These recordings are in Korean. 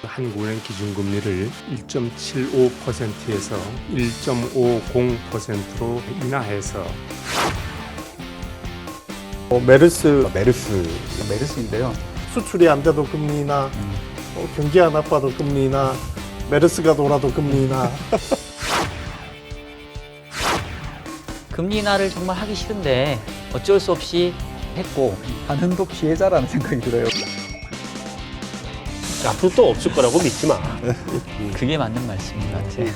한국은행 기준금리를 1.75%에서 1.50%로 인하해서 메르스인데요. 수출이 안 돼도 금리나 경기가 나빠도 금리나 메르스가 돌아도 금리나 금리 인하를 정말 하기 싫은데 어쩔 수 없이 했고 한흥도 피해자라는 생각이 들어요. 앞으로 또 없을 거라고 믿지 마. 그게 맞는 말씀인 것 같아요.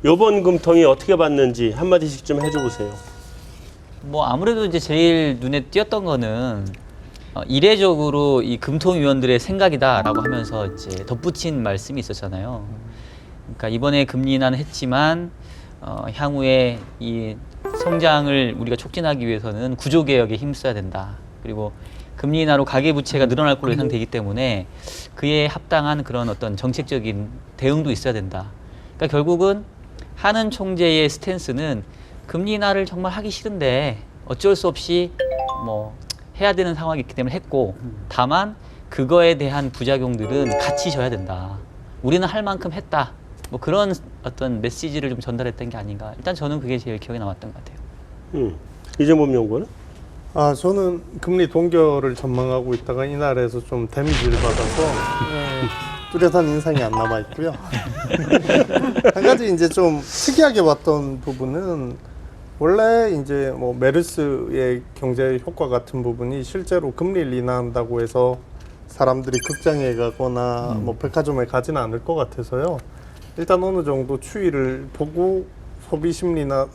요번 금통이 어떻게 봤는지 한마디씩 좀 해줘 보세요. 뭐 아무래도 이제 제일 눈에 띄었던 거는 이례적으로 이 금통위원들의 생각이다라고 하면서 이제 덧붙인 말씀이 있었잖아요. 그러니까 이번에 금리 인하는 했지만 향후에 이 성장을 우리가 촉진하기 위해서는 구조개혁에 힘써야 된다. 그리고 금리 인하로 가계부채가 늘어날 걸로 예상되기 때문에 그에 합당한 그런 어떤 정책적인 대응도 있어야 된다. 그러니까 결국은 한은 총재의 스탠스는 금리 인하를 정말 하기 싫은데 어쩔 수 없이 뭐 해야 되는 상황이 있기 때문에 했고, 다만 그거에 대한 부작용들은 같이 져야 된다. 우리는 할 만큼 했다. 뭐 그런 어떤 메시지를 좀 전달했던 게 아닌가. 일단 저는 그게 제일 기억에 남았던 것 같아요. 이정범 연구원은? 저는 금리 동결을 전망하고 있다가 이날에서 좀 데미지를 받아서 뚜렷한 인상이 안 남아 있고요. 한 가지 이제 좀 특이하게 봤던 부분은 원래 이제 뭐 메르스의 경제 효과 같은 부분이 실제로 금리를 인하한다고 해서 사람들이 극장에 가거나 뭐 백화점에 가지는 않을 것 같아서요. 일단 어느 정도 추이를 보고 소비 심리나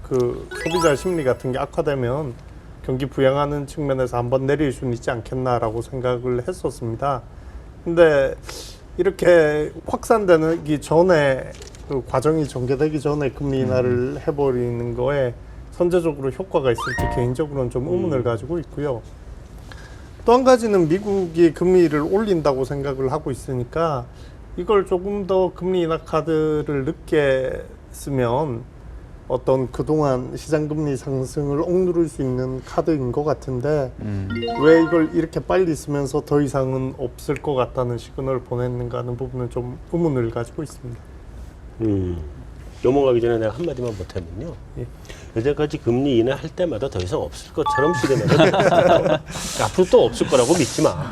그 소비자 심리 같은 게 악화되면 경기 부양하는 측면에서 한번 내릴 수는 있지 않겠나라고 생각을 했었습니다. 근데 이렇게 확산되기 전에 그 과정이 전개되기 전에 금리 인하를 해버리는 거에 선제적으로 효과가 있을지 개인적으로는 좀 의문을 가지고 있고요. 또 한 가지는 미국이 금리를 올린다고 생각을 하고 있으니까 이걸 조금 더 금리 인하 카드를 늦게 쓰면 어떤 그동안 시장금리 상승을 억누를 수 있는 카드인 것 같은데 왜 이걸 이렇게 빨리 쓰면서 더 이상은 없을 것 같다는 시그널을 보냈는가 하는 부분은 좀 의문을 가지고 있습니다. 넘어가기 전에 내가 한마디만 못하면요. 예. 여태까지 금리 인하할 때마다 더 이상 없을 것처럼 시대마다 앞으로 또 없을 거라고 믿지 마.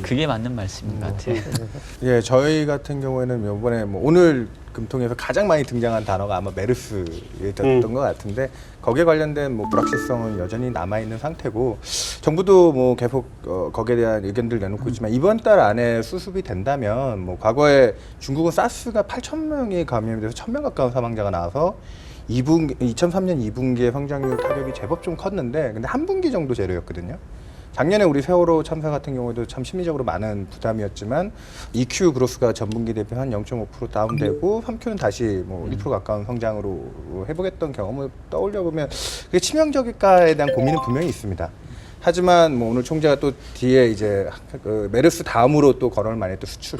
그게 맞는 말씀인 것 같아요. 예, 저희 같은 경우에는 이번에 뭐 오늘 금통에서 가장 많이 등장한 단어가 아마 메르스였던 것 같은데 거기에 관련된 뭐 불확실성은 여전히 남아 있는 상태고 정부도 뭐 계속 거기에 대한 의견들 내놓고 있지만 이번 달 안에 수습이 된다면 뭐 과거에 중국은 사스가 8,000명이 감염이 돼서 1,000명 가까운 사망자가 나와서 2003년 2분기에 성장률 타격이 제법 좀 컸는데 근데 한 분기 정도 재료였거든요. 작년에 우리 세월호 참사 같은 경우에도 참 심리적으로 많은 부담이었지만 2Q 그로스가 전분기 대비 한 0.5% 다운되고 3Q는 다시 뭐 1% 가까운 성장으로 회복했던 경험을 떠올려 보면 그게 치명적일까에 대한 고민은 분명히 있습니다. 하지만 뭐 오늘 총재가 또 뒤에 이제 그 메르스 다음으로 또 거론을 많이 했던 수출.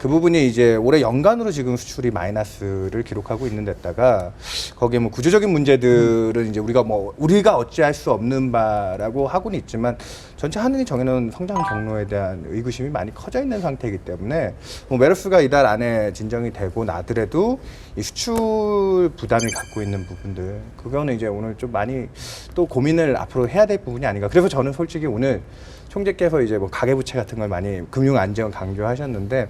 그 부분이 이제 올해 연간으로 지금 수출이 마이너스를 기록하고 있는 데다가 거기에 뭐 구조적인 문제들은 이제 우리가 어찌할 수 없는 바라고 하고는 있지만 전체 한은이 정해놓은 성장 경로에 대한 의구심이 많이 커져 있는 상태이기 때문에 뭐 메르스가 이달 안에 진정이 되고 나더라도 이 수출 부담이 갖고 있는 부분들 그거는 이제 오늘 좀 많이 또 고민을 앞으로 해야 될 부분이 아닌가. 그래서 저는 솔직히 오늘 총재께서 이제 뭐 가계부채 같은 걸 많이 금융 안정 강조하셨는데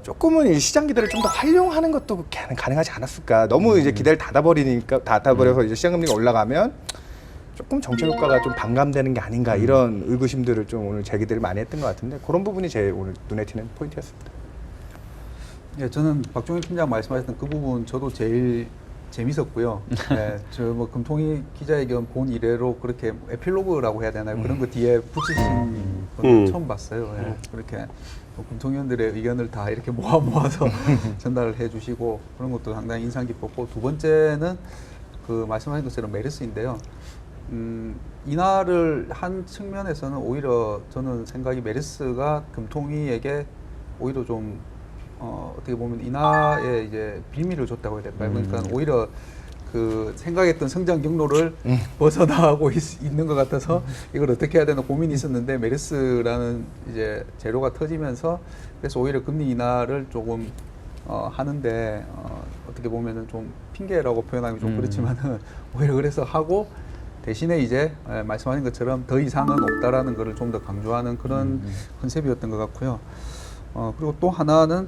조금은 이 시장 기대를 좀 더 활용하는 것도 가능하지 않았을까. 너무 이제 기대를 닫아버려서 이제 시장 금리가 올라가면 조금 정책 효과가 좀 반감되는 게 아닌가 이런 의구심들을 좀 오늘 제기들을 많이 했던 것 같은데 그런 부분이 제 오늘 눈에 띄는 포인트였습니다. 예, 저는 박종일 팀장 말씀하셨던 그 부분 저도 제일 재밌었고요. 예, 저 뭐 금통위 기자회견 본 이래로 그렇게 에필로그라고 해야 되나요? 그런 거 뒤에 붙이신 처음 봤어요. 예. 그렇게 뭐 금통위원들의 의견을 다 이렇게 모아서 전달을 해주시고 그런 것도 상당히 인상 깊었고, 두 번째는 그 말씀하신 것처럼 메르스인데요. 인하를 한 측면에서는 오히려 저는 생각이 메르스가 금통위에게 오히려 좀 어떻게 보면 인하에 이제 빌미를 줬다고 해야 될까요? 그러니까 오히려 그 생각했던 성장 경로를 벗어나고 있는 것 같아서 이걸 어떻게 해야 되나 고민이 있었는데, 메르스라는 이제 재료가 터지면서 그래서 오히려 금리 인하를 조금 하는데 어떻게 보면은 좀 핑계라고 표현하기 좀 그렇지만은 오히려 그래서 하고, 대신에 이제 말씀하신 것처럼 더 이상은 없다라는 것을 좀 더 강조하는 그런 컨셉이었던 것 같고요. 그리고 또 하나는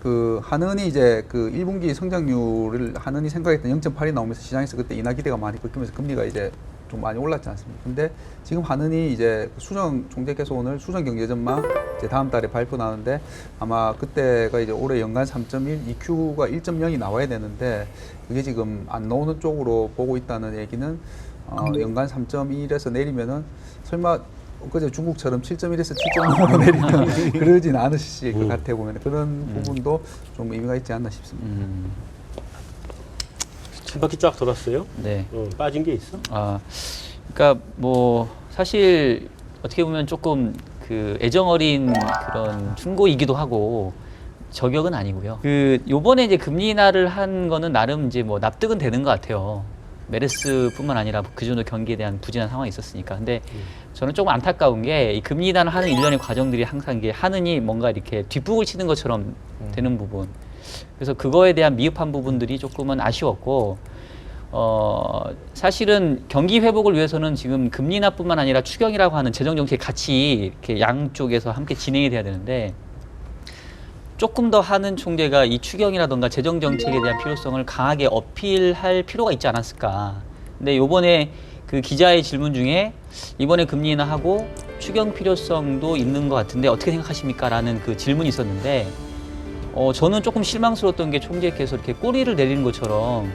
그 한은이 이제 그 1분기 성장률을 한은이 생각했던 0.8이 나오면서 시장에서 그때 인하 기대가 많이 꺾이면서 금리가 이제 좀 많이 올랐지 않습니까? 근데 지금 한은이 이제 수정 총재께서 오늘 수정 경제 전망 이제 다음 달에 발표 나오는데, 아마 그때가 이제 올해 연간 3.1, EQ가 1.0이 나와야 되는데 그게 지금 안 나오는 쪽으로 보고 있다는 얘기는 연간 3.1에서 내리면은 설마 그제 중국처럼 7.1에서 7.0으로 내리는 그러진 않으실 것 같아 보면 그런 부분도 좀 의미가 있지 않나 싶습니다. 한 바퀴 쫙 돌았어요. 네. 빠진 게 있어? 그러니까 뭐 사실 어떻게 보면 조금 그 애정 어린 그런 충고이기도 하고 저격은 아니고요. 그 요번에 이제 금리 인하를 한 거는 나름 이제 뭐 납득은 되는 것 같아요. 메르스뿐만 아니라 그 정도 경기에 대한 부진한 상황이 있었으니까. 근데 저는 조금 안타까운 게 이 금리 인하를 하는 일련의 과정들이 항상 이게 하느니 뭔가 이렇게 뒷북을 치는 것처럼 되는 부분. 그래서 그거에 대한 미흡한 부분들이 조금은 아쉬웠고, 사실은 경기 회복을 위해서는 지금 금리 인하뿐만 아니라 추경이라고 하는 재정 정책이 같이 이렇게 양쪽에서 함께 진행이 돼야 되는데, 조금 더 하는 총재가 이 추경이라던가 재정 정책에 대한 필요성을 강하게 어필할 필요가 있지 않았을까. 근데 요번에 그 기자의 질문 중에 이번에 금리 인하하고 추경 필요성도 있는 것 같은데 어떻게 생각하십니까? 라는 그 질문이 있었는데, 저는 조금 실망스러웠던 게 총재께서 이렇게 꼬리를 내리는 것처럼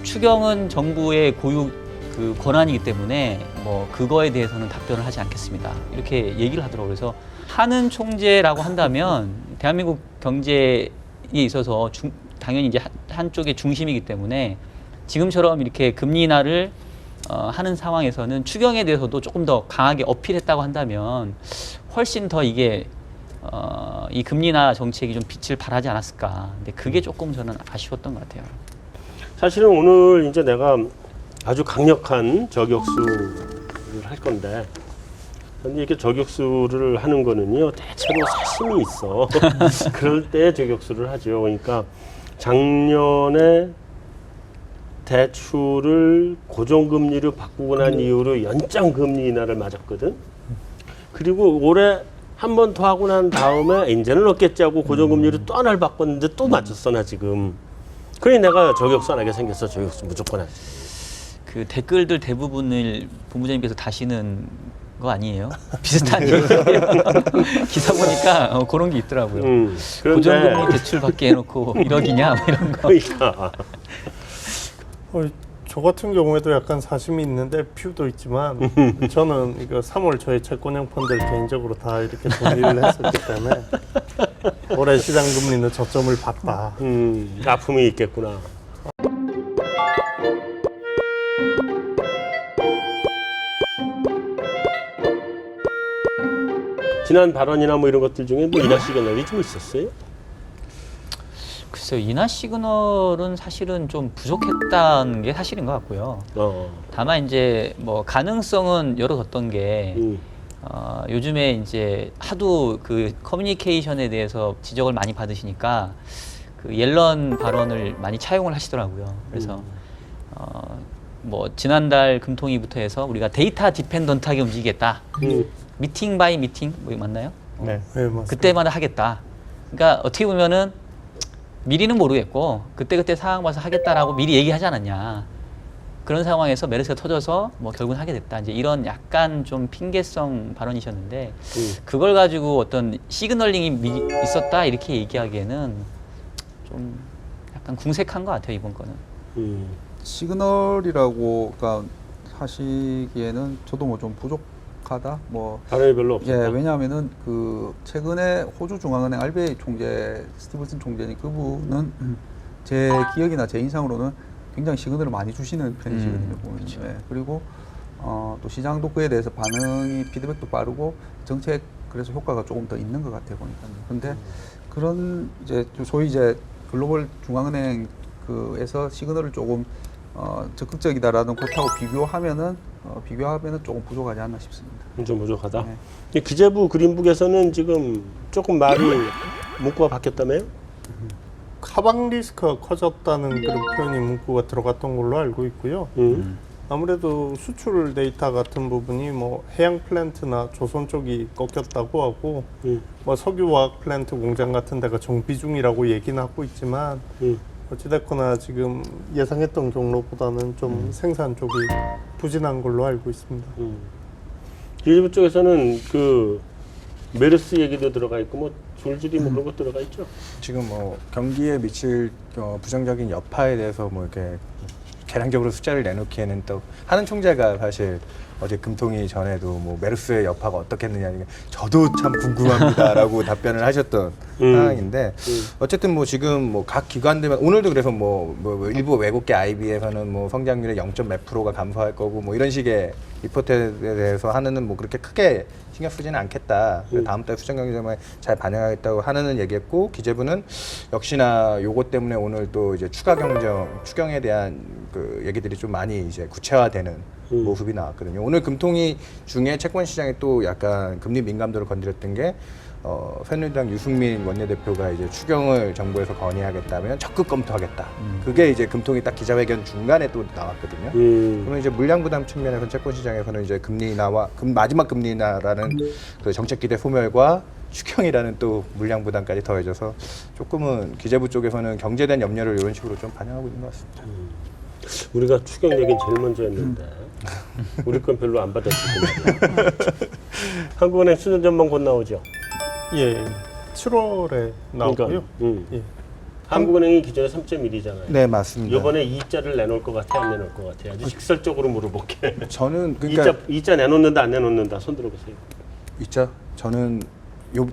추경은 정부의 고유 그 권한이기 때문에 뭐 그거에 대해서는 답변을 하지 않겠습니다. 이렇게 얘기를 하더라고요. 그래서 하는 총재라고 한다면 대한민국 경제에 있어서 당연히 이제 한쪽의 중심이기 때문에 지금처럼 이렇게 금리 인하를 하는 상황에서는 추경에 대해서도 조금 더 강하게 어필했다고 한다면 훨씬 더 이게 이 금리 인하 정책이 좀 빛을 발하지 않았을까. 근데 그게 조금 저는 아쉬웠던 것 같아요. 사실은 오늘 이제 내가 아주 강력한 저격수를 할 건데, 근데 이렇게 저격수를 하는 거는요, 대체로 사심이 있어. 그럴 때 저격수를 하죠. 그러니까 작년에 대출을 고정금리로 바꾸고 난 이후로 연장 금리 인하를 맞았거든. 그리고 올해 한 번 더 하고 난 다음에 이제는 없겠지 하고 고정금리를 또 하나를 바꿨는데 또 맞췄어, 나 지금. 그래 내가 저격수 안 하게 생겼어. 저격수 무조건 하지. 그 댓글들 대부분을 본부장님께서 다시는 거 아니에요? 비슷한 얘기예요. 기사 보니까 그런 게 있더라고요. 고정금리 대출 받게 해놓고 1억이냐 뭐 이런 거. 그러니까. 저 같은 경우에도 약간 사심이 있는데 퓨도 있지만 저는 이거 3월 초에 채권형 펀드를 개인적으로 다 이렇게 정리를 했었기 때문에 올해 시장 금리는 저점을 봤다. 아픔이 있겠구나. 지난 발언이나 뭐 이런 것들 중에 뭐 인하 시그널이 좀 있었어요? 글쎄요, 인하 시그널은 사실은 좀 부족했다는 게 사실인 것 같고요. 다만 이제 뭐 가능성은 열어뒀던 게 요즘에 이제 하도 그 커뮤니케이션에 대해서 지적을 많이 받으시니까 그 옐런 발언을 많이 차용을 하시더라고요. 그래서 뭐 지난달 금통위부터 해서 우리가 데이터 디펜던트하게 움직이겠다. 미팅 바이 미팅 뭐 이거 맞나요? 네, 맞습니다. 그때마다 하겠다. 그러니까 어떻게 보면은 미리는 모르겠고 그때 상황 봐서 하겠다라고 미리 얘기하지 않았냐. 그런 상황에서 메르스가 터져서 뭐 결국은 하게 됐다. 이제 이런 약간 좀 핑계성 발언이셨는데 그걸 가지고 어떤 시그널링이 있었다 이렇게 얘기하기에는 좀 약간 궁색한 것 같아요, 이번 거는. 시그널이라고 하시기에는 저도 뭐 좀 부족한 부족하다. 뭐 반응이 별로 없었다. 예, 왜냐하면은 그 최근에 호주 중앙은행 RBA 총재 스티븐슨 총재니 그분은 제 기억이나 제 인상으로는 굉장히 시그널을 많이 주시는 편이시거든요. 보면. 예, 그리고 또 시장도 그에 대해서 반응이 피드백도 빠르고 정책 그래서 효과가 조금 더 있는 것 같아요 보니까요. 그런데 그런 이제 소위 이제 글로벌 중앙은행 그에서 시그널을 조금 적극적이다라는 것하고 비교하면은 조금 부족하지 않나 싶습니다. 좀 부족하다. 네. 이 기재부 그린북에서는 지금 조금 말이 문구가 바뀌었다며요? 하방 리스크가 커졌다는 그런 표현이 문구가 들어갔던 걸로 알고 있고요. 아무래도 수출 데이터 같은 부분이 뭐 해양 플랜트나 조선 쪽이 꺾였다고 하고 뭐 석유화학 플랜트 공장 같은 데가 정비 중이라고 얘기는 하고 있지만 어찌됐거나 지금 예상했던 경로보다는 좀 생산 쪽이 부진한 걸로 알고 있습니다. 기재부 쪽에서는 그 메르스 얘기도 들어가 있고 뭐 줄줄이 뭐 그런 것 들어가 있죠. 지금 뭐 경기에 미칠 부정적인 여파에 대해서 뭐 이렇게 계량적으로 숫자를 내놓기에는 또 하는 총재가 사실 어제 금통위 전에도 뭐 메르스의 여파가 어떻겠느냐 저도 참 궁금합니다라고 답변을 하셨던 상황인데 어쨌든 뭐 지금 뭐 각 기관들만 오늘도 그래서 뭐 일부 외국계 IB에서는 뭐 성장률의 0.몇 %가 감소할 거고 뭐 이런 식의 리포트에 대해서 하느는 뭐 그렇게 크게 신경 쓰지는 않겠다. 다음 달 수정 경제만 잘 반영하겠다고 하느는 얘기했고 기재부는 역시나 요것 때문에 오늘 또 이제 추경에 대한 그 얘기들이 좀 많이 이제 구체화되는 모습이 나왔거든요. 오늘 금통위 중에 채권 시장에 또 약간 금리 민감도를 건드렸던 게 새누리당 유승민 원내대표가 이제 추경을 정부에서 건의하겠다면 적극 검토하겠다. 그게 이제 금통위 딱 기자회견 중간에 또 나왔거든요. 그러면 이제 물량 부담 측면에서 채권 시장에서는 이제 금리 인하와 마지막 금리 인하라는 그 정책 기대 소멸과 추경이라는 또 물량 부담까지 더해져서 조금은 기재부 쪽에서는 경제에 대한 염려를 이런 식으로 좀 반영하고 있는 것 같습니다. 우리가 추경 얘기는 제일 먼저 했는데 우리 건 별로 안 받았을 겁니다. 한국은행 수준 전망 곧 나오죠. 예, 7월에 나오고요. 예. 한국은행이 기존에 3.1이잖아요. 네, 맞습니다. 이번에 2자를 내놓을 것 같아, 안 내놓을 것 같아? 아주 직설적으로 물어볼게. 저는 그러니까 2자 내놓는다, 안 내놓는다? 손 들어보세요. 있죠. 저는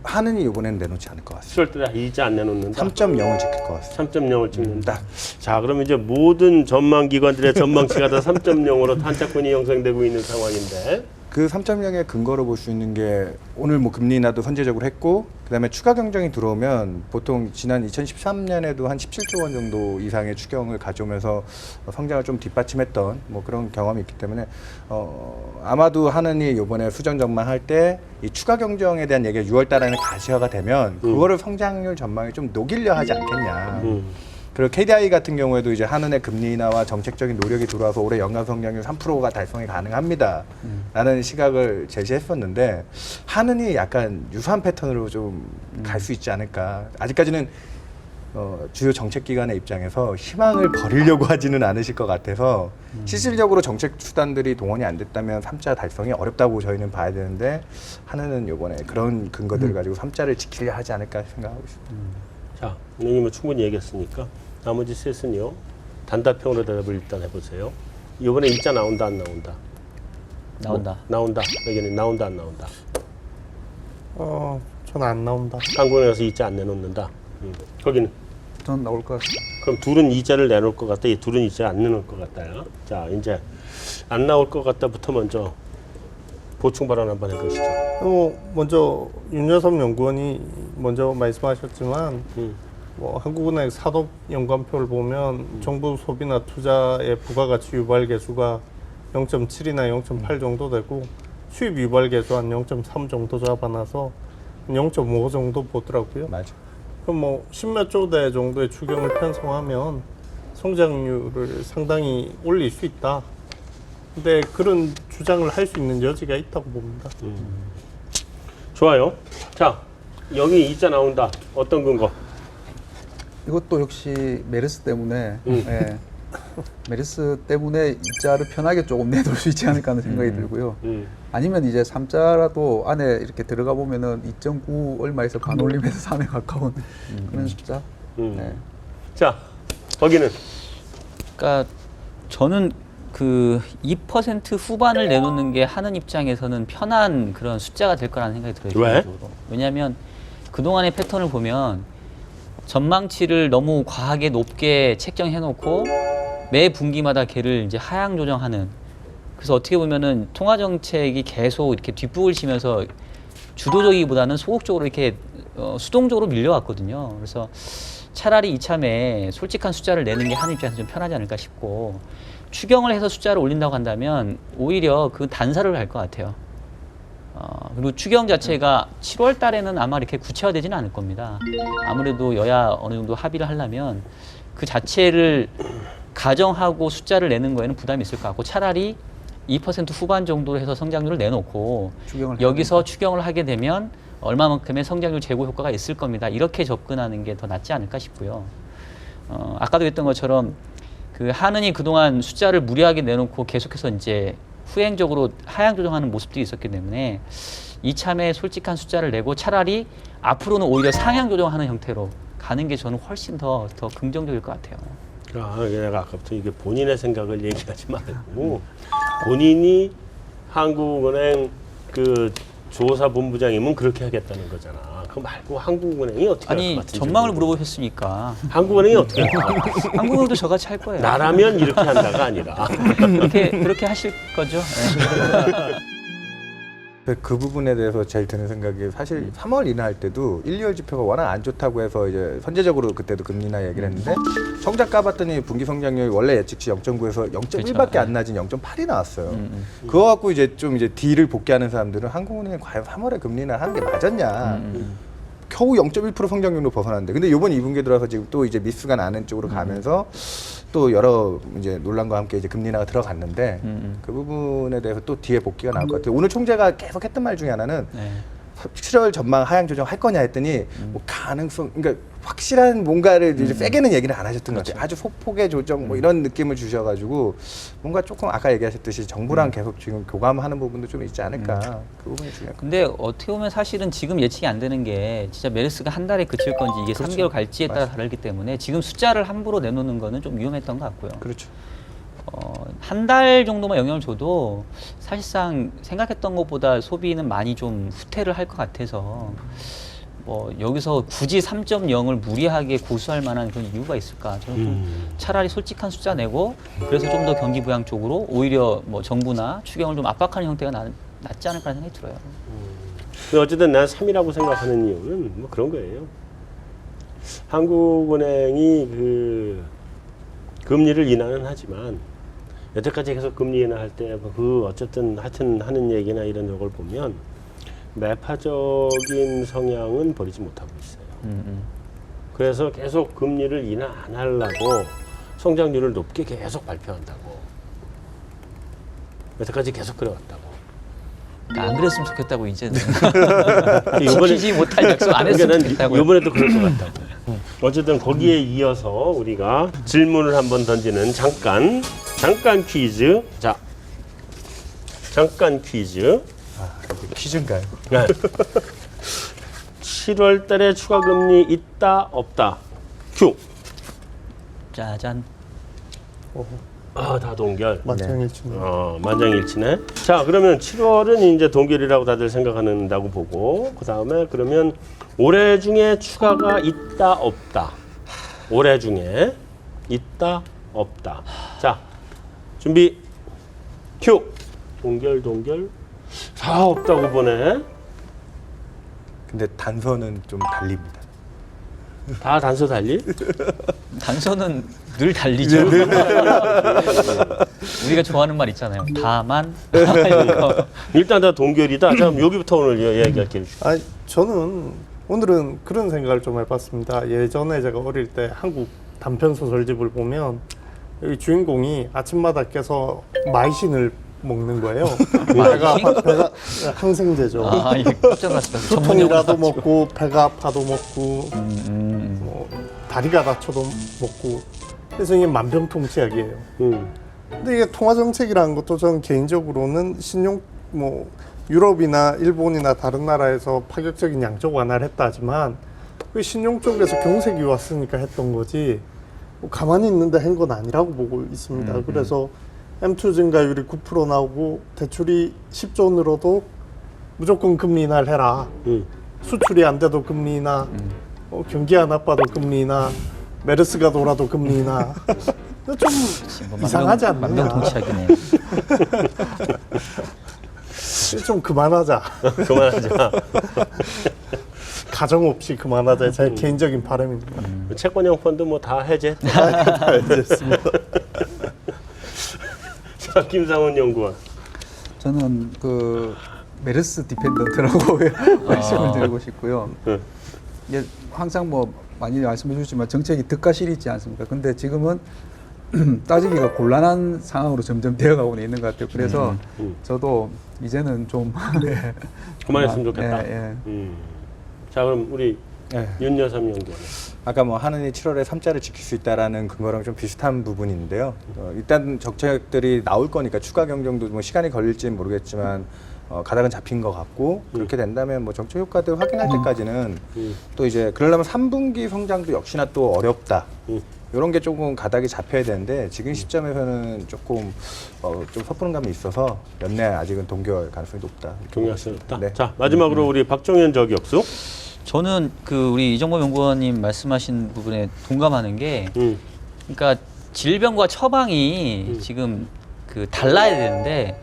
하느니 이번에는 내놓지 않을 것 같습니다. 7월 달에 2자 안 내놓는다? 3.0을 지킬 것 같습니다. 3.0을 찍는다. 자, 그럼 이제 모든 전망 기관들의 전망치가 다 3.0으로 탄착권이 형성되고 있는 상황인데 그 3.0의 근거로 볼 수 있는 게 오늘 뭐 금리 인하도 선제적으로 했고 그다음에 추가 경정이 들어오면 보통 지난 2013년에도 한 17조 원 정도 이상의 추경을 가져오면서 성장을 좀 뒷받침했던 뭐 그런 경험이 있기 때문에 아마도 하느니 이번에 수정 전망할 때 이 추가 경정에 대한 얘기가 6월 달에는 가시화가 되면 그거를 성장률 전망에 좀 녹이려 하지 않겠냐. 그리고 KDI 같은 경우에도 이제 한은의 금리 인하와 정책적인 노력이 들어와서 올해 연간 성장률 3%가 달성이 가능합니다. 라는 시각을 제시했었는데 한은이 약간 유사한 패턴으로 좀 갈 수 있지 않을까. 아직까지는 주요 정책기관의 입장에서 희망을 버리려고 하지는 않으실 것 같아서 실질적으로 정책 수단들이 동원이 안 됐다면 3자 달성이 어렵다고 저희는 봐야 되는데 한은은 이번에 그런 근거들을 가지고 3자를 지키려 하지 않을까 생각하고 있습니다. 자, 선생님은 충분히 얘기했으니까 나머지 셋은요. 단답형으로 대답을 일단 해보세요. 이번에 2자 나온다, 안 나온다? 나온다. 뭐, 나온다. 여기는 나온다, 안 나온다? 저는 안 나온다. 한국은행에서 2자 안 내놓는다. 거기는? 전 나올 것 같습니다. 그럼 둘은 2자를 내놓을 것 같다. 이 둘은 2자 안 내놓을 것 같아요. 자, 이제 안 나올 것 같다부터 먼저 보충 발언 한번 해보시죠. 먼저 윤여섭 연구원이 먼저 말씀하셨지만 뭐 한국은행 산업 연관표를 보면 정부 소비나 투자의 부가가치 유발 계수가 0.7이나 0.8 정도 되고 수입 유발 계수 한 0.3 정도 잡아놔서 0.5 정도 보더라고요. 맞아. 그럼 뭐 10몇 조 대 정도의 추경을 편성하면 성장률을 상당히 올릴 수 있다. 근데 그런 주장을 할 수 있는 여지가 있다고 봅니다. 좋아요. 자, 여기 2자 나온다. 어떤 근거? 이것도 역시 메르스 때문에 예, 메르스 때문에 이자를 편하게 조금 내놓을 수 있지 않을까 하는 생각이 들고요. 아니면 이제 3자라도 안에 이렇게 들어가 보면은 2.9 얼마에서 반올림에서 3에 가까운 그런 숫자. 네. 자, 거기는? 그러니까 저는 그 2% 후반을 내놓는 게 하는 입장에서는 편한 그런 숫자가 될 거라는 생각이 들어요. 왜? 개인적으로. 왜냐하면 그동안의 패턴을 보면 전망치를 너무 과하게 높게 책정해놓고 매 분기마다 걔를 이제 하향 조정하는. 그래서 어떻게 보면은 통화 정책이 계속 이렇게 뒷북을 치면서 주도적이보다는 소극적으로 이렇게 수동적으로 밀려왔거든요. 그래서 차라리 이참에 솔직한 숫자를 내는 게 하는 입장에서 좀 편하지 않을까 싶고, 추경을 해서 숫자를 올린다고 한다면 오히려 그 단사를 할 것 같아요. 그리고 추경 자체가 7월 달에는 아마 이렇게 구체화되지는 않을 겁니다. 아무래도 여야 어느 정도 합의를 하려면 그 자체를 가정하고 숫자를 내는 거에는 부담이 있을 것 같고, 차라리 2% 후반 정도로 해서 성장률을 내놓고 추경을 여기서 추경을 하게 되면 얼마만큼의 성장률 제고 효과가 있을 겁니다. 이렇게 접근하는 게 더 낫지 않을까 싶고요. 아까도 했던 것처럼 그 하느니 그동안 숫자를 무리하게 내놓고 계속해서 이제 후행적으로 하향 조정하는 모습들이 있었기 때문에 이참에 솔직한 숫자를 내고 차라리 앞으로는 오히려 상향 조정하는 형태로 가는 게 저는 훨씬 더 긍정적일 것 같아요. 내가 아까부터 이게 본인의 생각을 얘기하지 말고 본인이 한국은행 그 조사본부장이면 그렇게 하겠다는 거잖아. 그거 말고 한국은행이 어떻게 할 것 아니 같은지 전망을 모르겠어. 물어보셨으니까 한국은행이 어떻게 할 것 같아? 한국은행도 저같이 할 거예요. 나라면 이렇게 한다가 아니라 그렇게 하실 거죠? 네. 그 부분에 대해서 제일 드는 생각이 사실 3월 인하할 때도 1, 2월 지표가 워낙 안 좋다고 해서 이제 선제적으로 그때도 금리 인하 얘기를 했는데 정작 까봤더니 분기 성장률이 원래 예측치 0.9에서 0.1밖에 그렇죠. 안 나진 0.8이 나왔어요. 그거 갖고 이제 좀 이제 D를 복귀하는 사람들은 한국은행이 과연 3월에 금리 인하 하는 게 맞았냐. 겨우 0.1% 성장률로 벗어났는데, 근데 이번 2분기 들어서 지금 또 이제 미스가 나는 쪽으로 가면서 또 여러 이제 논란과 함께 이제 금리 인하가 들어갔는데 그 부분에 대해서 또 뒤에 복귀가 나올 것 같아요. 오늘 총재가 계속 했던 말 중에 하나는 네. 7월 전망 하향 조정 할 거냐 했더니 뭐 가능성, 그러니까 확실한 뭔가를 이제 세게는 얘기를 안 하셨던 것 같아요. 아주 소폭의 조정 뭐 이런 느낌을 주셔가지고 뭔가 조금 아까 얘기하셨듯이 정부랑 계속 지금 교감하는 부분도 좀 있지 않을까. 그 부분이 중요할 것 근데 어떻게 보면 사실은 지금 예측이 안 되는 게 진짜 메르스가 한 달에 그칠 건지 이게 3개월 갈지에 따라 다르기 때문에 지금 숫자를 함부로 내놓는 거는 좀 위험했던 것 같고요. 그렇죠. 한 달 정도만 영향을 줘도 사실상 생각했던 것보다 소비는 많이 좀 후퇴를 할 것 같아서 뭐 여기서 굳이 3.0을 무리하게 고수할 만한 그런 이유가 있을까? 저는 좀 차라리 솔직한 숫자 내고 그래서 좀 더 경기 부양 쪽으로 오히려 뭐 정부나 추경을 좀 압박하는 형태가 낫지 않을까 생각이 들어요. 근데 어쨌든 난 3이라고 생각하는 이유는 뭐 그런 거예요. 한국은행이 그 금리를 인하는 하지만 여태까지 계속 금리 인하할 때 그 어쨌든 하여튼 하는 얘기나 이런 걸 보면 매파적인 성향은 버리지 못하고 있어요. 그래서 계속 금리를 인하 안 하려고 성장률을 높게 계속 발표한다고. 여태까지 계속 그래왔다고. 그러니까 안 그랬으면 좋겠다고 이제는 이번에 지키지 못할 약속 안 했으면 좋겠다고요. 이번에도 그럴 것 같다고. 어쨌든 거기에 이어서 우리가 질문을 한번 던지는 잠깐 퀴즈. 자, 잠깐 퀴즈. 이게 퀴즈인가요? 네. 7월 달에 추가 금리 있다 없다. 큐. 짜잔. 아, 다 동결. 만장일치네. 만장일치네. 자, 그러면 7월은 이제 동결이라고 다들 생각한다고 보고, 그 다음에 그러면 올해 중에 추가가 있다 없다. 올해 중에 있다 없다. 자, 준비. 큐. 동결. 다 없다고 보네. 근데 단서는 좀 달립니다. 다 단서 달리? 단서는 늘 달리죠. 우리가 좋아하는 말 있잖아요. 다만 이거. 일단 다 동결이다. 자, 그럼 여기부터 오늘 이야기할 기회를 줄게요. 아니, 저는 오늘은 그런 생각을 좀 해봤습니다. 예전에 제가 어릴 때 한국 단편 소설집을 보면 여기 주인공이 아침마다 깨서 마이신을 먹는 거예요. 배가 항생제죠. 아, 이게 깜짝 놀랐어요. 전문 용어 두통이라도 먹고 배가 아파도 먹고 뭐 다리가 다쳐도 먹고 그래서 이게 만병통치약이에요. 근데 이게 통화 정책이라는 것도 저는 개인적으로는 신용 뭐 유럽이나 일본이나 다른 나라에서 파격적인 양적 완화를 했다 하지만 그 신용 쪽에서 경색이 왔으니까 했던 거지 뭐 가만히 있는데 한 건 아니라고 보고 있습니다. 그래서 M2 증가율이 9% 나오고 대출이 10조 원으로도 무조건 금리 인하를 해라. 수출이 안 돼도 금리 인하, 경기가 나빠도 금리 인하, 메르스가 돌아도 금리 인하. 좀 이상하지 않느냐. 만병통치약이네요. 좀 그만하자. 그만하자. 가정 없이 그만하자. 제 개인적인 바람입니다. 채권형 펀드 뭐 다 해제. 알겠습니다. 자, 김상훈 연구원. 저는 그 메르스 디펜던트라고 말씀을 드리고 싶고요. 네. 이게 항상 뭐 많이 말씀해 주시지만 정책이 득과실이 있지 않습니까? 근데 지금은 따지기가 곤란한 상황으로 점점 되어가고 있는 것 같아요. 그래서 저도 이제는 좀 그만했으면 좋겠다. 예, 예. 자, 그럼 우리 네. 윤여삼 연구원. 아까 뭐 하느니 7월에 3자를 지킬 수 있다라는 근거랑 좀 비슷한 부분인데요. 일단 정책들이 나올 거니까 추가 경정도 뭐 시간이 걸릴지는 모르겠지만 가닥은 잡힌 것 같고 그렇게 된다면 뭐 정책 효과들 확인할 때까지는 또 이제 그러려면 3분기 성장도 역시나 또 어렵다. 이런 게 조금 가닥이 잡혀야 되는데 지금 시점에서는 조금 좀 섣부른 감이 있어서 연내 아직은 동결 가능성이 높다. 동의할 수 없다. 네. 자, 마지막으로 우리 박종현 저격수. 저는 그 우리 이정범 연구원님 말씀하신 부분에 동감하는 게, 그러니까 질병과 처방이 지금 그 달라야 되는데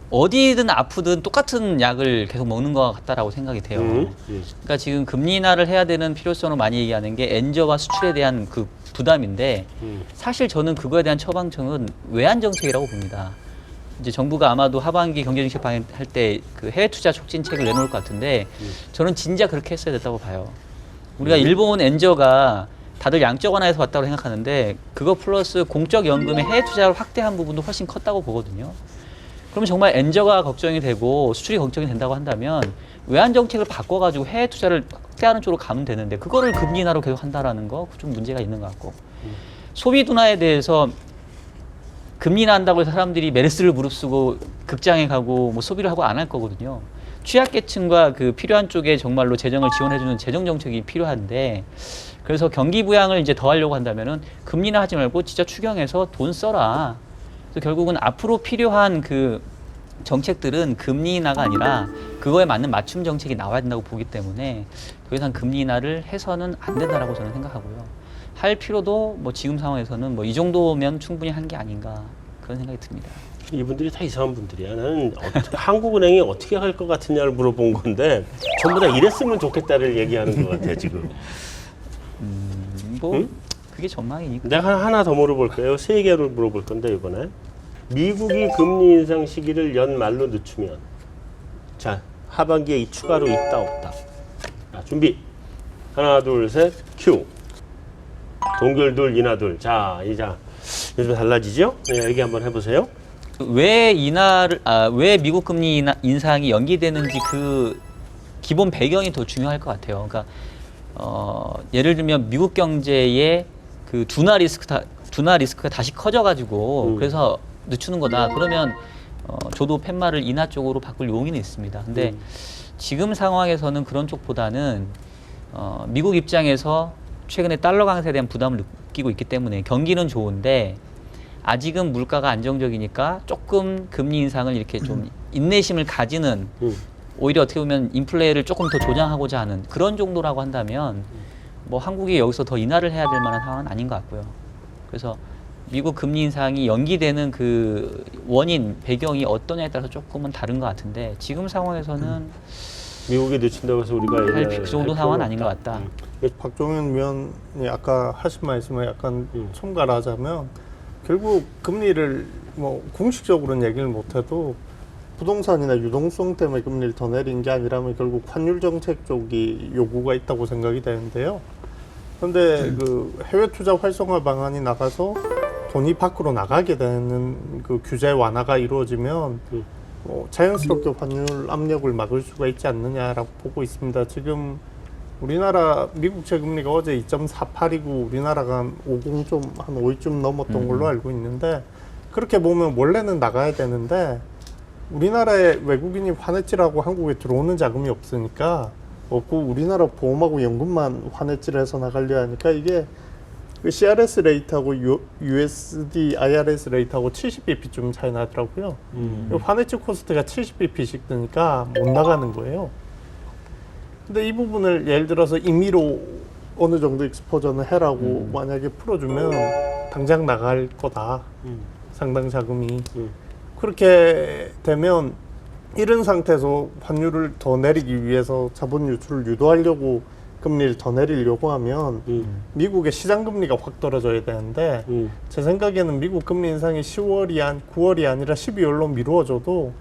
어디든 아프든 똑같은 약을 계속 먹는 것 같다라고 생각이 돼요. 그러니까 지금 금리 인하를 해야 되는 필요성을 많이 얘기하는 게 엔저와 수출에 대한 그 부담인데 사실 저는 그거에 대한 처방청은 외환 정책이라고 봅니다. 이제 정부가 아마도 하반기 경제정책 방향할 때 그 해외 투자 촉진책을 내놓을 것 같은데 저는 진짜 그렇게 했어야 됐다고 봐요. 우리가 일본 엔저가 다들 양적 완화에서 왔다고 생각하는데 그거 플러스 공적 연금의 해외 투자를 확대한 부분도 훨씬 컸다고 보거든요. 그러면 정말 엔저가 걱정이 되고 수출이 걱정이 된다고 한다면 외환 정책을 바꿔가지고 해외 투자를 확대하는 쪽으로 가면 되는데 그거를 금리 인하로 계속 한다라는 거 좀 문제가 있는 것 같고 소비 둔화에 대해서 금리 인하한다고 해서 사람들이 메르스를 무릅쓰고 극장에 가고 뭐 소비를 하고 안 할 거거든요. 취약계층과 그 필요한 쪽에 정말로 재정을 지원해주는 재정 정책이 필요한데 그래서 경기 부양을 이제 더 하려고 한다면은 금리 인하 하지 말고 진짜 추경해서 돈 써라. 그래서 결국은 앞으로 필요한 그 정책들은 금리 인하가 아니라 그거에 맞는 맞춤 정책이 나와야 된다고 보기 때문에 더 이상 금리 인하를 해서는 안 된다라고 저는 생각하고요. 할 필요도 뭐 지금 상황에서는 뭐 이 정도면 충분히 한 게 아닌가 그런 생각이 듭니다. 이분들이 다 이상한 분들이야. 나는 한국은행이 어떻게 할 것 같으냐를 물어본 건데 전부 다 이랬으면 좋겠다를 얘기하는 것 같아 지금. 뭐 응? 그게 전망이니까. 내가 하나 더 물어볼 거예요. 세 개를 물어볼 건데 이번에 미국이 금리 인상 시기를 연말로 늦추면 자 하반기에 이 추가로 있다 없다. 자, 준비. 하나 둘 셋 큐. 동결둘 인하둘. 자 이제 요즘 달라지죠? 네, 얘기 한번 해보세요. 왜 왜 미국 금리 인상이 연기되는지 그 기본 배경이 더 중요할 것 같아요. 그러니까 예를 들면 미국 경제의 그 둔화 리스크가 다시 커져가지고 그래서 늦추는 거다. 그러면 저도 팻말을 인하 쪽으로 바꿀 용의는 있습니다. 근데 지금 상황에서는 그런 쪽보다는 미국 입장에서 최근에 달러 강세에 대한 부담을 느끼고 있기 때문에 경기는 좋은데 아직은 물가가 안정적이니까 조금 금리 인상을 이렇게 좀 인내심을 가지는 오히려 어떻게 보면 인플레를 조금 더 조장하고자 하는 그런 정도라고 한다면 뭐 한국이 여기서 더 인하를 해야 될 만한 상황은 아닌 것 같고요. 그래서 미국 금리 인상이 연기되는 그 원인, 배경이 어떠냐에 따라서 조금은 다른 것 같은데 지금 상황에서는 미국이 늦춘다고 해서 우리가 그 정도 상황은 아닌 것 같다. 박종현 위원이 아까 하신 말씀에 약간 첨가를 하자면 결국 금리를 뭐 공식적으로는 얘기를 못해도 부동산이나 유동성 때문에 금리를 더 내린 게 아니라면 결국 환율 정책 쪽이 요구가 있다고 생각이 되는데요. 그런데 그 해외 투자 활성화 방안이 나가서 돈이 밖으로 나가게 되는 그 규제 완화가 이루어지면 자연스럽게 환율 압력을 막을 수가 있지 않느냐라고 보고 있습니다. 지금 우리나라 미국 채금리가 어제 2.48이고 우리나라가 한 50 좀 한 5쯤 넘었던 걸로 알고 있는데 그렇게 보면 원래는 나가야 되는데 우리나라에 외국인이 환해지라고 한국에 들어오는 자금이 없으니까 없고 우리나라 보험하고 연금만 환해지를 해서 나가려 하니까 이게 그 CRS 레이트하고 USD IRS 레이트하고 70bp쯤 차이 나더라고요. 환해지 코스트가 70bp씩 드니까 못 나가는 거예요. 근데 이 부분을 예를 들어서 임의로 어느 정도 익스포저는 해라고 만약에 풀어주면 당장 나갈 거다. 상당 자금이. 그렇게 되면 이런 상태에서 환율을 더 내리기 위해서 자본 유출을 유도하려고 금리를 더 내리려고 하면 미국의 시장 금리가 확 떨어져야 되는데 제 생각에는 미국 금리 인상이 9월이 아니라 12월로 미루어져도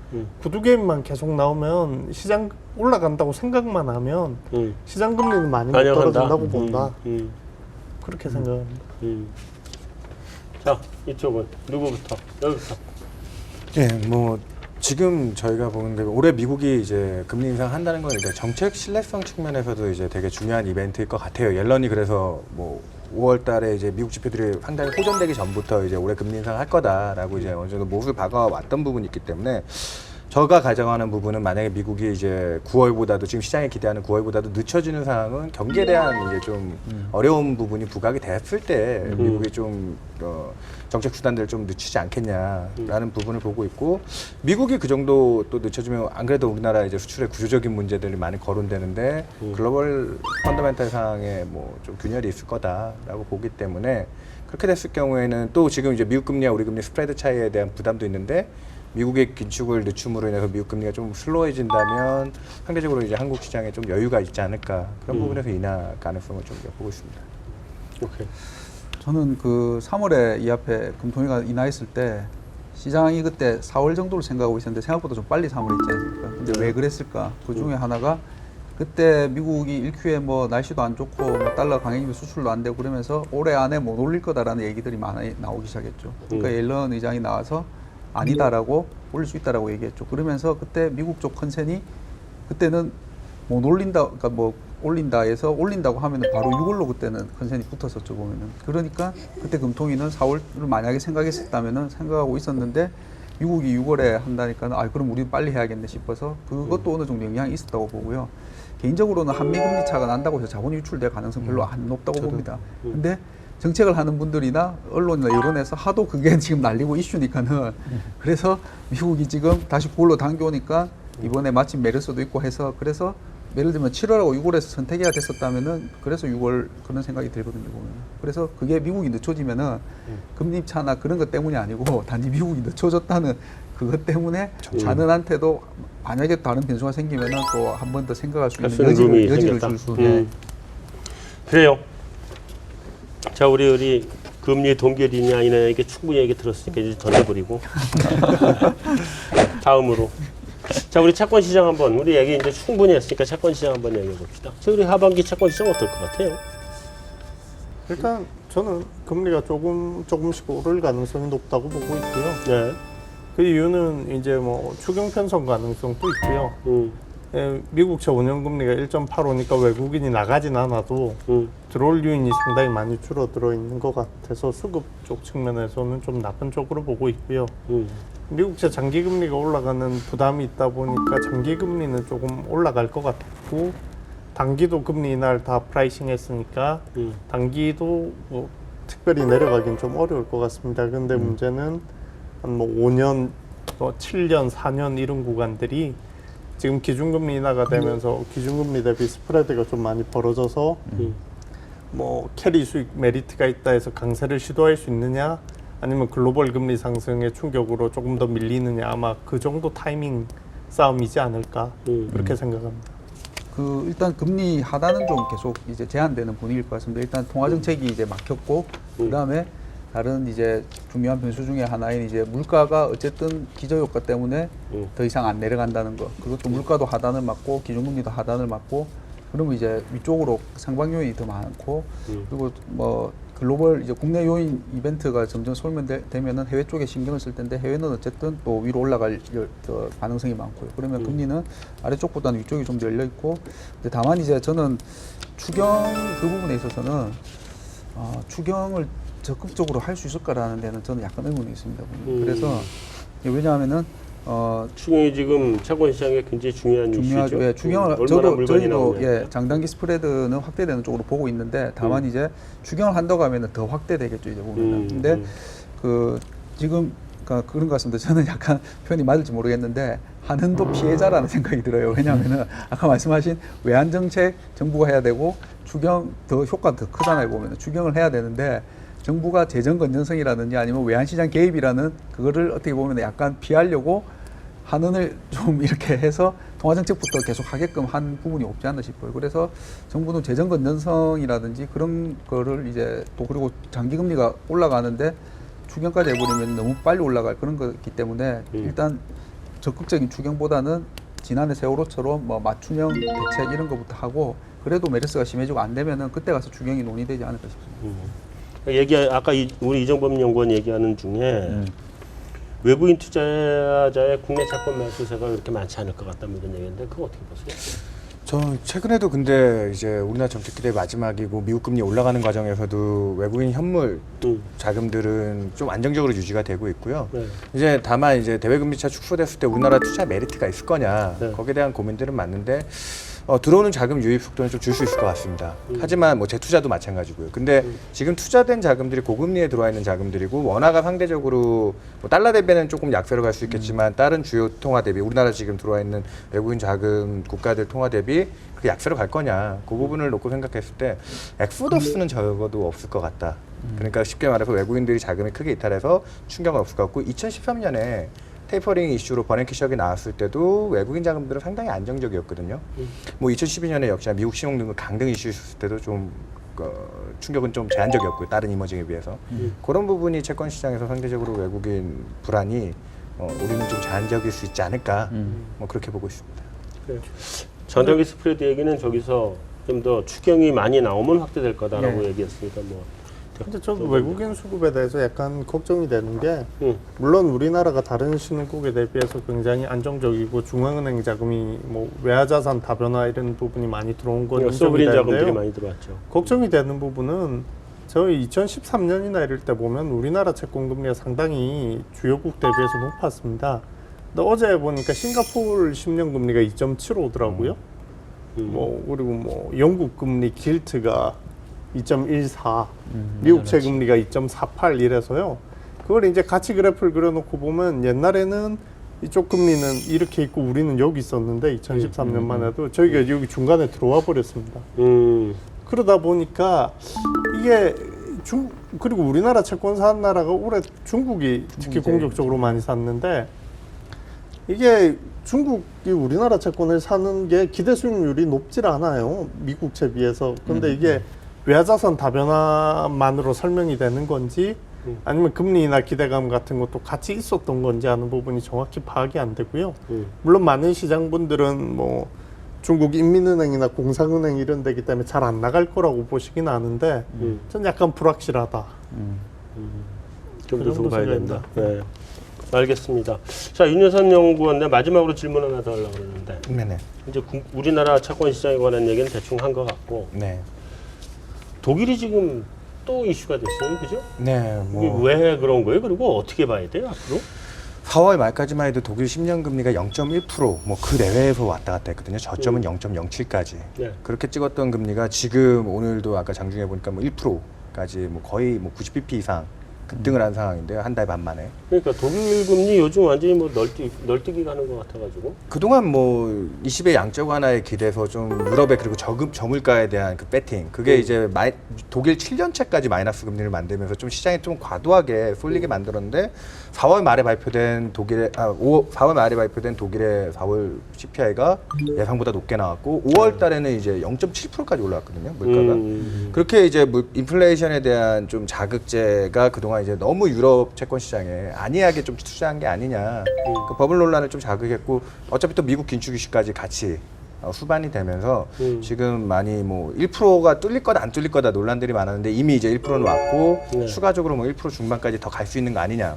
구두 개입만 계속 나오면 시장 올라간다고 생각만 하면 시장 금리는 많이 못 반영한다. 떨어진다고 본다. 그렇게 생각합니다. 자, 이쪽은 누구부터? 여기부터. 예, 뭐 지금 저희가 보는데 올해 미국이 이제 금리 인상한다는 건 이제 정책 신뢰성 측면에서도 이제 되게 중요한 이벤트일 것 같아요. 옐런이 그래서 뭐 5월달에 이제 미국 지표들이 상당히 호전되기 전부터 이제 올해 금리 인상할 거다라고 이제 어느 정도 못을 박아왔던 부분이 있기 때문에. 저가 가정하는 부분은 만약에 미국이 이제 9월보다도 지금 시장에 기대하는 9월보다도 늦춰지는 상황은 경기에 대한 이제 좀 어려운 부분이 부각이 됐을 때 미국이 좀 정책 수단들을 좀 늦추지 않겠냐라는 부분을 보고 있고 미국이 그 정도 또 늦춰지면 안 그래도 우리나라 이제 수출의 구조적인 문제들이 많이 거론되는데 글로벌 펀더멘탈 상황에 뭐 좀 균열이 있을 거다라고 보기 때문에 그렇게 됐을 경우에는 또 지금 이제 미국 금리와 우리 금리 스프레드 차이에 대한 부담도 있는데 미국의 긴축을 늦춤으로 인해서 미국 금리가 좀 슬로워진다면 상대적으로 이제 한국 시장에 좀 여유가 있지 않을까 그런 부분에서 인하 가능성을 좀 엿보고 있습니다. 오케이. 저는 그 3월에 이 앞에 금통위가 인하했을 때 시장이 그때 4월 정도를 생각하고 있었는데 생각보다 좀 빨리 3월에 있지 않습니까? 근데 왜 그랬을까? 그 중에 하나가 그때 미국이 1Q에 뭐 날씨도 안 좋고 뭐 달러 강행이면 수출도 안 되고 그러면서 올해 안에 못 올릴 거다라는 얘기들이 많이 나오기 시작했죠. 그러니까 옐런 의장이 나와서 아니다라고 올릴 수 있다라고 얘기했죠. 그러면서 그때 미국 쪽 컨센이 그때는 못 올린다, 그러니까 뭐 올린다 해서 올린다고 하면은 바로 6월로 그때는 컨센이 붙었었죠 보면은. 그러니까 그때 금통위는 4월을 만약에 생각했었다면은 생각하고 있었는데 미국이 6월에 한다니까는 아 그럼 우리 빨리 해야겠네 싶어서 그것도 어느 정도 영향이 있었다고 보고요. 개인적으로는 한미 금리 차가 난다고 해서 자본이 유출될 가능성 별로 안 높다고 봅니다. 근데 정책을 하는 분들이나 언론이나 여론에서 하도 그게 지금 날리고 이슈니까는 그래서 미국이 지금 다시 9월로 당겨오니까 이번에 마침 메르스도 있고 해서 그래서 예를 들면 7월하고 6월에서 선택해야 됐었다면은 그래서 6월 그런 생각이 들거든요 보면. 그래서 그게 미국이 늦춰지면은 금리 차나 그런 것 때문이 아니고 단지 미국이 늦춰졌다는 그것 때문에 자는한테도 만약에 다른 변수가 생기면은 또 한 번 더 생각할 수 있는 여지를 줄 수. 그래요. 자, 우리 금리 동결이냐 이게 충분히 얘기 들었으니까 이제 던져버리고 다음으로. 자, 우리 채권 시장 한번 우리 얘기 이제 충분히 했으니까 채권 시장 한번 얘기해 봅시다. 자, 우리 하반기 채권 시장 어떨 것 같아요? 일단 저는 금리가 조금씩 오를 가능성이 높다고 보고 있고요. 네. 그 이유는 이제 뭐 추경 편성 가능성도 있고요. 미국채 5년 금리가 1.85니까 외국인이 나가진 않아도 들어올 유인이 상당히 많이 줄어들어 있는 것 같아서 수급 쪽 측면에서는 좀 나쁜 쪽으로 보고 있고요. 미국채 장기 금리가 올라가는 부담이 있다 보니까 장기 금리는 조금 올라갈 것 같고 단기도 금리 인하를 다 프라이싱 했으니까 단기도 뭐 특별히 내려가긴 좀 어려울 것 같습니다. 근데 문제는 한 뭐 5년, 또 7년, 4년 이런 구간들이 지금 기준금리 인하가 되면서 기준금리 대비 스프레드가 좀 많이 벌어져서 뭐 캐리 수익 메리트가 있다 해서 강세를 시도할 수 있느냐 아니면 글로벌 금리 상승의 충격으로 조금 더 밀리느냐 아마 그 정도 타이밍 싸움이지 않을까 그렇게 생각합니다. 그 일단 금리 하단은 좀 계속 이제 제한되는 분위기일 것 같습니다. 일단 통화 정책이 이제 막혔고 그다음에 다른 이제 중요한 변수 중에 하나인 이제 물가가 어쨌든 기저효과 때문에 더 이상 안 내려간다는 거. 그것도 물가도 하단을 맞고 기준금리도 하단을 맞고 그러면 이제 위쪽으로 상방 요인이 더 많고 그리고 뭐 글로벌 이제 국내 요인 이벤트가 점점 소멸되면은 해외 쪽에 신경을 쓸 텐데 해외는 어쨌든 또 위로 올라갈 가능성이 많고요. 그러면 금리는 아래쪽보다는 위쪽이 좀 더 열려 있고 근데 다만 이제 저는 추경 그 부분에 있어서는 추경을 적극적으로 할 수 있을까라는 데는 저는 약간 의문이 있습니다. 그래서 왜냐하면은 추경이 지금 채권 시장에 굉장히 중요한 중요하죠. 이슈죠. 예, 추경을 얼마나 저희도 물건이 나오냐. 예, 장단기 스프레드는 확대되는 쪽으로 보고 있는데 다만 이제 추경을 한다고 하면은 더 확대되겠죠 이제 보면은. 근데 그 지금 그런 것 같습니다. 저는 약간 표현이 맞을지 모르겠는데 한은도 피해자라는 생각이 들어요. 왜냐하면은 아까 말씀하신 외환 정책 정부가 해야 되고 추경 더 효과가 더 크잖아요. 보면은 추경을 해야 되는데 정부가 재정 건전성이라든지 아니면 외환 시장 개입이라는 그거를 어떻게 보면 약간 피하려고 한은을 좀 이렇게 해서 통화 정책부터 계속 하게끔 한 부분이 없지 않나 싶어요. 그래서 정부는 재정 건전성이라든지 그런 거를 이제 또 그리고 장기 금리가 올라가는데 추경까지 해버리면 너무 빨리 올라갈 그런 거기 때문에 일단 적극적인 추경보다는 지난해 세월호처럼 뭐 맞춤형 대책 이런 거부터 하고 그래도 메르스가 심해지고 안 되면은 그때 가서 추경이 논의되지 않을까 싶습니다. 아까 우리 이정범 연구원 얘기하는 중에 외국인 투자자의 국내 채권 매수세가 그렇게 많지 않을 것 같다는 이런 얘기인데 그거 어떻게 보세요? 저 최근에도 근데 이제 우리나라 정책 기대 마지막이고 미국 금리 올라가는 과정에서도 외국인 현물 자금들은 좀 안정적으로 유지가 되고 있고요. 네. 이제 다만 이제 대외금리차 축소됐을 때 우리나라 투자 메리트가 있을 거냐 네. 거기에 대한 고민들은 많은데 들어오는 자금 유입 속도는 좀 줄 수 있을 것 같습니다. 하지만 뭐 재투자도 마찬가지고요. 근데 지금 투자된 자금들이 고금리에 들어와 있는 자금들이고 원화가 상대적으로 뭐 달러 대비는 조금 약세로 갈 수 있겠지만 다른 주요 통화 대비 우리나라 지금 들어와 있는 외국인 자금 국가들 통화 대비 그 약세로 갈 거냐 그 부분을 놓고 생각했을 때 엑소더스는 적어도 없을 것 같다. 그러니까 쉽게 말해서 외국인들이 자금이 크게 이탈해서 충격은 없을 것 같고 2013년에 테이퍼링 이슈로 버냉키 셔크가 나왔을 때도 외국인 자금들은 상당히 안정적이었거든요. 뭐 2012년에 역시 미국 신용 등급 강등 이슈 있었을 때도 좀 충격은 좀 제한적이었고요. 다른 이머징에 비해서. 그런 부분이 채권 시장에서 상대적으로 외국인 불안이 우리는 좀 제한적일 수 있지 않을까 뭐 그렇게 보고 있습니다. 장단기 스프레드 얘기는 저기서 좀 더 추경이 많이 나오면 확대될 거다라고 얘기했으니까 뭐. 근데 저도 외국인 수급에 대해서 약간 걱정이 되는 게 응. 물론 우리나라가 다른 신흥국에 대비해서 굉장히 안정적이고 중앙은행 자금이 뭐 외화자산 다변화 이런 부분이 많이 들어온 건 인정이 소브린 자금들이 되는데요. 많이 들어왔죠. 걱정이 되는 부분은 저희 2013년이나 이럴 때 보면 우리나라 채권 금리가 상당히 주요국 대비해서 높았습니다. 근데 어제 보니까 싱가포르 10년 금리가 2.75더라고요. 뭐 그리고 뭐 영국 금리 길트가 2.14, 미국 채금리가 2.48 이래서요. 그걸 이제 같이 그래프를 그려놓고 보면 옛날에는 이쪽 금리는 이렇게 있고 우리는 여기 있었는데 2013년만 해도 저희가 여기 중간에 들어와 버렸습니다. 그러다 보니까 이게 그리고 우리나라 채권 산 나라가 올해 중국이 특히 공격적으로 많이 샀는데 이게 중국이 우리나라 채권을 사는 게 기대 수익률이 높질 않아요. 미국채 비해서. 근데 이게 외화자산 다변화만으로 설명이 되는 건지 아니면 금리나 기대감 같은 것도 같이 있었던 건지 하는 부분이 정확히 파악이 안 되고요. 물론 많은 시장분들은 뭐 중국 인민은행이나 공상은행 이런 데기 때문에 잘 안 나갈 거라고 보시긴 하는데 전 약간 불확실하다. 좀 그 더 정도 봐야 된다. 생각입니다. 네. 알겠습니다. 자, 윤여선 연구원, 내 마지막으로 질문 하나 더 하려고 그러는데 네네. 이제 우리나라 채권 시장에 관한 얘기는 대충 한 것 같고 네. 독일이 지금 또 이슈가 됐어요, 그죠? 네. 이게 뭐 왜 그런 거예요? 그리고 어떻게 봐야 돼요, 앞으로? 4월 말까지만 해도 독일 10년 금리가 0.1% 뭐 그 내외에서 왔다 갔다 했거든요. 저점은 0.07까지. 네. 그렇게 찍었던 금리가 지금 오늘도 아까 장중에 보니까 뭐 1%까지 뭐 거의 뭐 90bp 이상 급등을 한 상황인데요. 한 달 반 만에. 그러니까 독일 금리 요즘 완전히 뭐 널뛰기 가는 것 같아가지고. 그동안 뭐 20의 양적 완화에 기대서 좀 유럽의 그리고 저물가에 대한 그 배팅 그게 이제 독일 7년째까지 마이너스 금리를 만들면서 좀 시장이 좀 과도하게 쏠리게 만들었는데 4월 말에 발표된 독일의 4월 CPI가 예상보다 높게 나왔고 5월 달에는 이제 0.7%까지 올라왔거든요. 물가가. 그렇게 이제 인플레이션에 대한 좀 자극제가 그동안 이제 너무 유럽 채권 시장에 안이하게 좀 투자한 게 아니냐. 그 버블 논란을 좀 자극했고 어차피 또 미국 긴축 이슈까지 같이 후반이 되면서 지금 많이 뭐 1%가 뚫릴 거다 안 뚫릴 거다 논란들이 많았는데 이미 이제 1%는 왔고 네. 추가적으로 뭐 1% 중반까지 더 갈 수 있는 거 아니냐.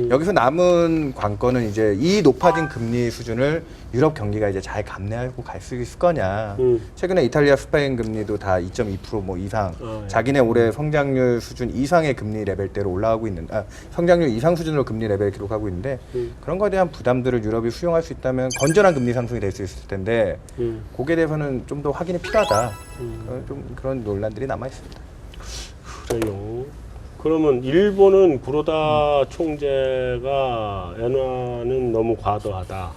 여기서 남은 관건은 이제 이 높아진 금리 수준을 유럽 경기가 이제 잘 감내하고 갈 수 있을 거냐. 최근에 이탈리아, 스페인 금리도 다 2.2% 뭐 이상, 예. 자기네 올해 성장률 수준 이상의 금리 레벨대로 올라가고 있는, 성장률 이상 수준으로 금리 레벨 기록하고 있는데 그런 거에 대한 부담들을 유럽이 수용할 수 있다면 건전한 금리 상승이 될 수 있을 텐데 거기에 대해서는 좀 더 확인이 필요하다. 좀 그런 논란들이 남아 있습니다. 그래요. 그러면 일본은 구로다 총재가 엔화는 너무 과도하다.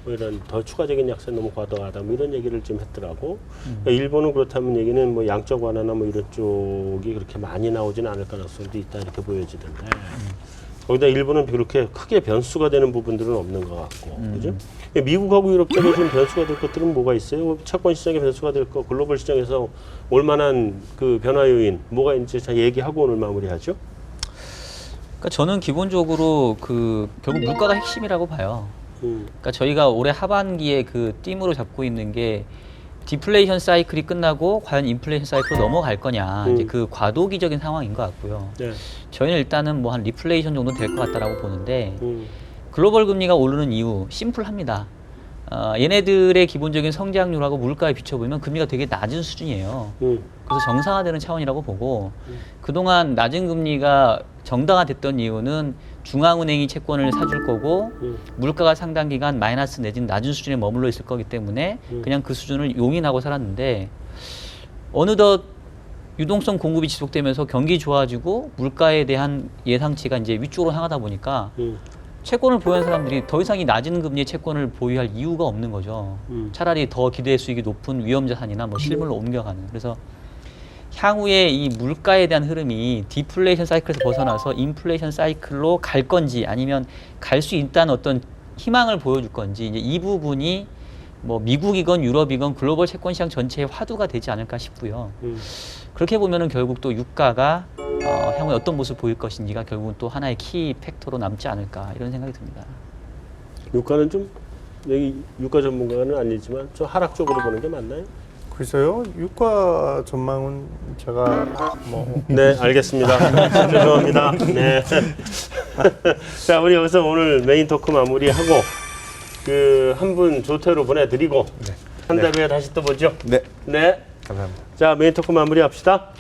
뭐 이런 더 추가적인 약세 너무 과도하다. 뭐 이런 얘기를 좀 했더라고. 그러니까 일본은 그렇다면 얘기는 뭐 양적 완화나 뭐 이런 쪽이 그렇게 많이 나오지는 않을 가능성도 있다 이렇게 보여지던데. 거기다 일본은 그렇게 크게 변수가 되는 부분들은 없는 것 같고, 그죠? 미국하고 유럽 쪽에 좀 변수가 될 것들은 뭐가 있어요? 채권 시장에 변수가 될 거, 글로벌 시장에서 올만한 그 변화 요인 뭐가 있는지 잘 얘기하고 오늘 마무리하죠. 그러니까 저는 기본적으로 그 결국 물가가 핵심이라고 봐요. 그러니까 저희가 올해 하반기에 그 띠으로 잡고 있는 게 디플레이션 사이클이 끝나고 과연 인플레이션 사이클로 넘어갈 거냐 이제 그 과도기적인 상황인 것 같고요. 네. 저희는 일단은 뭐 한 리플레이션 정도 될 것 같다라고 보는데 글로벌 금리가 오르는 이유 심플합니다. 얘네들의 기본적인 성장률하고 물가에 비춰보면 금리가 되게 낮은 수준이에요. 그래서 정상화되는 차원이라고 보고 그동안 낮은 금리가 정당화됐던 이유는 중앙은행이 채권을 사줄 거고 물가가 상당 기간 마이너스 내지는 낮은 수준에 머물러 있을 거기 때문에 그냥 그 수준을 용인하고 살았는데 어느덧 유동성 공급이 지속되면서 경기 좋아지고 물가에 대한 예상치가 이제 위쪽으로 향하다 보니까 채권을 보유한 사람들이 더 이상 이 낮은 금리의 채권을 보유할 이유가 없는 거죠. 차라리 더 기대 수익이 높은 위험 자산이나 뭐 실물로 옮겨가는. 그래서 향후에 이 물가에 대한 흐름이 디플레이션 사이클에서 벗어나서 인플레이션 사이클로 갈 건지 아니면 갈 수 있다는 어떤 희망을 보여줄 건지 이제 이 부분이 뭐 미국이건 유럽이건 글로벌 채권 시장 전체의 화두가 되지 않을까 싶고요. 그렇게 보면은 결국 또 유가가 향후에 어떤 모습을 보일 것인지가 결국은 또 하나의 키 팩터로 남지 않을까 이런 생각이 듭니다. 유가는 좀 여기 유가 전문가는 아니지만 좀 하락 쪽으로 보는 게 맞나요? 글쎄요, 유가 전망은 제가 뭐 네, 알겠습니다. 죄송합니다. 네. 자, 우리 여기서 오늘 메인 토크 마무리하고 그 한 분 조퇴로 보내드리고 한 달 후에 다시 또 보죠. 네, 네. 감사합니다. 자, 메인 토크 마무리합시다.